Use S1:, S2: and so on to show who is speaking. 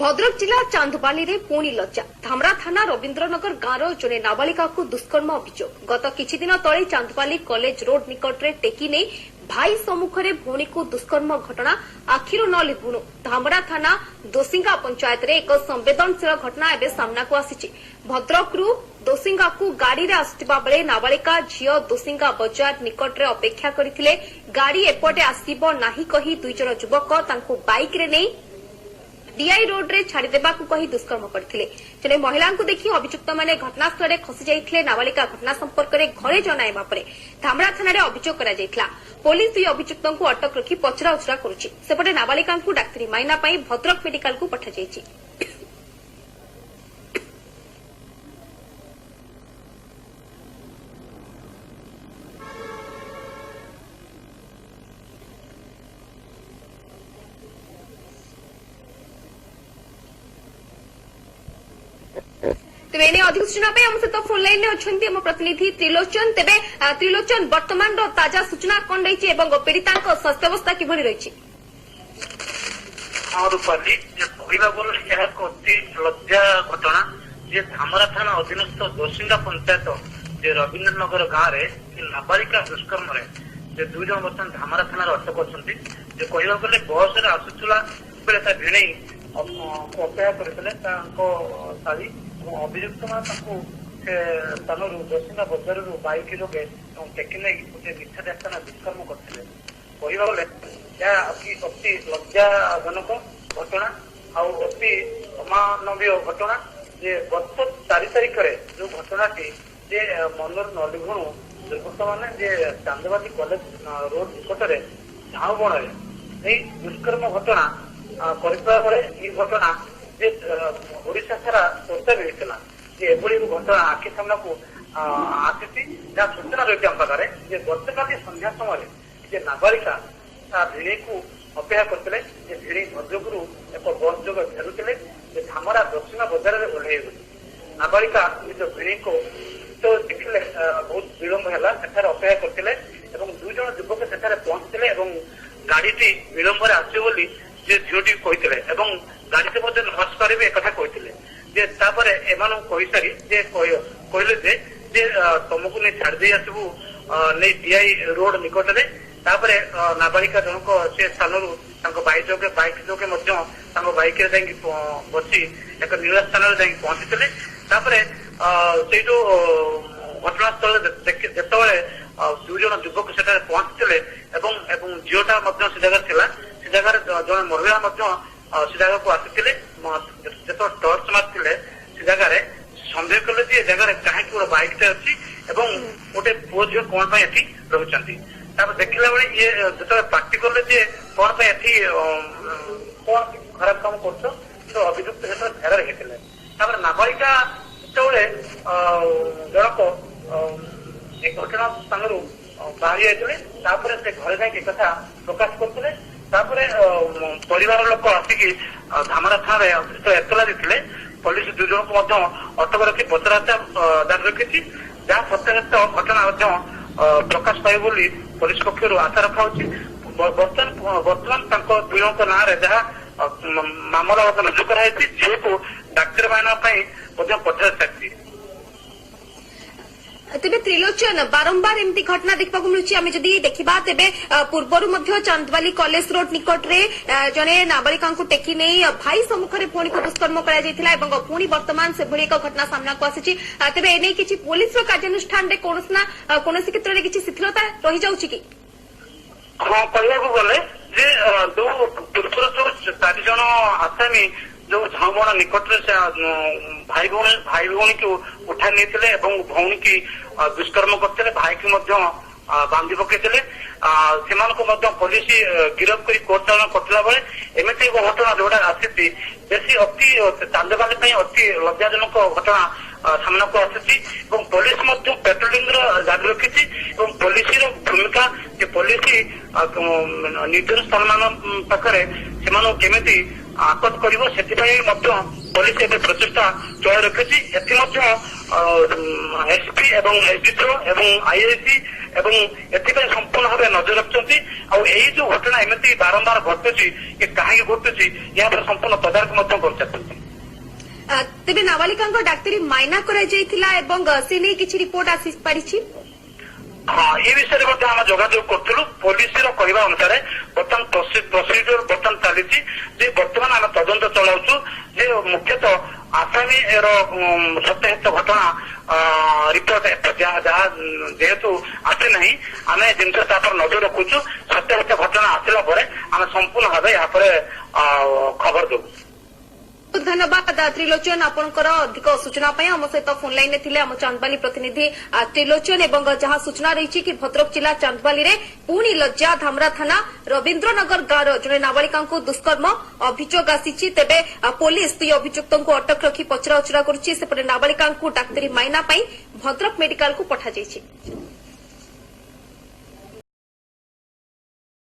S1: भद्रक जिला चांदबाली रे पुणी लज्जा धामरा थाना रवीन्द्रनगर गाँव जड़े नाबालिका को दुष्कर्म अभियोग गत किछि दिन तले चांदबाली कॉलेज रोड निकट रे टेकी नहीं भाई सम्मुखें भौणी को दुष्कर्म घटना आखिर न लिभुणु धामरा थाना दोसिंगा पंचायत रे एक संवेदनशील घटना एवं सामना को आसी भद्रक दोसिंगा को गाड़ी रे आसुथिबा बेले नाबालिका झियो दोसिंगा बजार निकट रे अपेक्षा करथिले गाड़ी एपटे आसीबो नाही कही दुई जण युवक तांको बाइक रे नै डीआई रोड रे छाड़ी देबाकू कही दुष्कर्म करथिले जने महिला को देखि अभियुक्त माने घटनास्थल रे खसी जाइथिले नाबालिका घटना संपर्क रे घरे जणाइबा परे धामरा थाना रे अभियोग करा जाइथिला पुलिस दुई अभियुक्त को अटक रखी पचरा उचरा करुछि सेपटे नाबालिका को डाक्तरी माइना पई भद्रक मेडिकल को पठा जाइछि। तेबे अधिक सूचना आम सहित फोन लाइन अच्छे आम प्रतिनिधि त्रिलोचन तेबे त्रिलोचन वर्तमान ताजा सूचना कौन रही पीड़िता स्वास्थ्यावस्था किभली रही
S2: रूपाली अति लज्जा घटना जे धामरा थाना अधीनस्थ दोसिंगा पंचायत जे रवीन्द्रनगर गाँव में नाबालिका दुष्कर्म जे दुई जन बर्तमान धामरा थाना अटक अच्छे कहवा गले बस आसूला बेले भिणे अपेक्षा करते अभियुक्त मान स्थान दोसिंगा बजार बाइक जोगे टेकी नहीं गोटे मिथ्या दास्ताना दुष्कर्म करते कहवा गले अति लज्जाजनक घटना अति अमानवीय घटना जे गत 4 तारिख जो घटनाटी जे मनोर नलिभुणु दुर्गत मैंने जे चांदबाली कॉलेज रोड निकट झाऊ बण दुष्कर्म घटना घटना जे ओडिशा सारा चर्चा भी होता एभली घटना आखि सामना को आसी सूचना रही आम पाखे गतकाली संध्या समय नाबालिका भिणी को अपेक्षा करते भिणी भद्रक एक बस जोग फेरुले धामरा दक्षिण बजार में ओह्लैे नाबालिका निज भिणी को तो देखिले बहुत विलंब है अपेक्षा करते दुई जन युवक सेठारे पहुंचते गाड़ी विलंब आसो झीटी कहते गाड़ी से हर्ष पारे एक कहते एम कही सारी कहले जे तुमको नहीं छाड़ी आसबू नहीं डीआई रोड निकट में नाबालिका जनक से स्थान बाइक जोगे बाइक बसी एक नीला स्थान पहुंची से जो घटनास्थल जिते दुई जन युवक से पहुंचते झीटा से जगह से जगह जन महिला से जगह को आसी जो टर्च मार्ते से जगह सन्देह कले जगह कहीं गोटे बाइक अच्छी गोटे पुओ झील कौन रही देखला बेले ये जो पार्टी कले कौन कौन खराब काम कर अभियुक्त फेरार होते नाबालिका जनक एक घटना स्थान बाहरी जाते से घरे जाकि कथा प्रकाश करते परिवार लोक आसिक धामरा थाना एतला देते पुलिस दुई जन को अटक रखी पचराचा जारी रखी जहाँ सत्यासत्य घटना प्रकाश पाइब पुलिस पक्ष आशा रखा बर्तमान दुई जन ना जहाँ मामला रुजु कराई झील को डाक्तर माइना पठा सारी
S1: तेबे त्रिलोचन बारंबार एमती घटना देखा मिलूँ जदि देखा तेबे पूर्वर चांदबाली कॉलेज रोड निकट रे जने नाबालिका को टेकी नहीं भाई सम्मुखें पुणी को दुष्कर्म कर पुणी वर्तमान से भली एक घटना सामना को आसी तेबे एने किछि पुलिस कार्यानुष्ठान रे कौन क्षेत्र में किछि शिथिलता रही जाउछि कि
S2: हाँ कहू गले जो पूर्वर जो 4 जन आसामी जो झाऊबण निकट भाई भौणी की उठा नहीं भौणी की दुष्कर्म करते भाई की बांधी पकड़ते पुलिस गिरफ्त कर कोर्ट चालन करता बेले एमती एक घटना जोड़ा आसी बेसी अति चांदबाली अति लज्जाजनक घटना सामना को आसी पुलिस पेट्रोलिंग जारी रखी पुलिस भूमिका पुलिस निर्जन स्थान मान पाखे से केमी आकट कर पुलिस एवं प्रचेषा चलाई रखी एसपी एसडीओ आईआईसी ଏବଂ ଏଥିପାଇଁ ସମ୍ପୂର୍ଣ୍ଣ ଭାବେ ନଜର ରଖିଛନ୍ତି ଆଉ ଏଇ ଯୋଉ ଘଟଣା ଏମିତି ବାରମ୍ବାର ଘଟୁଛି ଏ କାହିଁକି ଘଟୁଛି ଏହା ଉପରେ ସମ୍ପୂର୍ଣ୍ଣ ତଦାରଖ ମଧ୍ୟ କରିଚାଲିଛନ୍ତି।
S1: ତେବେ ନାବାଳିକାଙ୍କ ଡାକ୍ତରୀ ମାଇନା କରାଯାଇଥିଲା ଏବଂ ସେ ନେଇ କିଛି ରିପୋର୍ଟ ଆସିପାରିଛି?
S2: ହଁ ଏ ବିଷୟରେ ମଧ୍ୟ ଆମେ ଯୋଗାଯୋଗ କରୁଥିଲୁ। ପୋଲିସର କହିବା ଅନୁସାରେ ବର୍ତ୍ତମାନ ପ୍ରୋସିଡିଓର ବର୍ତ୍ତମାନ ଚାଲିଛି ଯେ ବର୍ତ୍ତମାନ ଆମେ ତଦନ୍ତ ଚଳାଉଛୁ ଯେ ମୁଖ୍ୟତଃ ଆସାମୀର ସତ୍ୟାହିତ ଘଟଣା ରିପୋର୍ଟ ଯାହା ଯେହେତୁ ଆସିନାହିଁ ଆମେ ଜିନିଷ ତାପରେ ନଜର ରଖୁଛୁ। ସତ୍ୟାହିତ ଘଟଣା ଆସିଲା ପରେ ଆମେ ସମ୍ପୂର୍ଣ୍ଣ ଭାବେ ଏହାପରେ ଖବର ଦେବୁ।
S1: ବହୁତ ଧନ୍ୟବାଦ ତ୍ରିଲୋଚନ ଆପଣଙ୍କର ଅଧିକ ସୂଚନା ପାଇଁ। ଆମ ସହିତ ଫୋନ୍ ଲାଇନରେ ଥିଲେ ଆମ ଚାନ୍ଦବାଲି ପ୍ରତିନିଧି ତ୍ରିଲୋଚନ ଏବଂ ଯାହା ସୂଚନା ରହିଛି କି ଭଦ୍ରକ ଜିଲ୍ଲା ଚାନ୍ଦବାଲିରେ ପୁଣି ଲଜ୍ଜା ଧାମରା ଥାନା ରବୀନ୍ଦ୍ରନଗର ଗାଁର ଜଣେ ନାବାଳିକାଙ୍କୁ ଦୁଷ୍କର୍ମ ଅଭିଯୋଗ ଆସିଛି। ତେବେ ପୋଲିସ ଦୁଇ ଅଭିଯୁକ୍ତଙ୍କୁ ଅଟକ ରଖି ପଚରାଉଚରା କରୁଛି। ସେପଟେ ନାବାଳିକାଙ୍କୁ ଡାକ୍ତରୀ ମାଇନା ପାଇଁ ଭଦ୍ରକ ମେଡିକାଲକୁ ପଠାଯାଇଛି।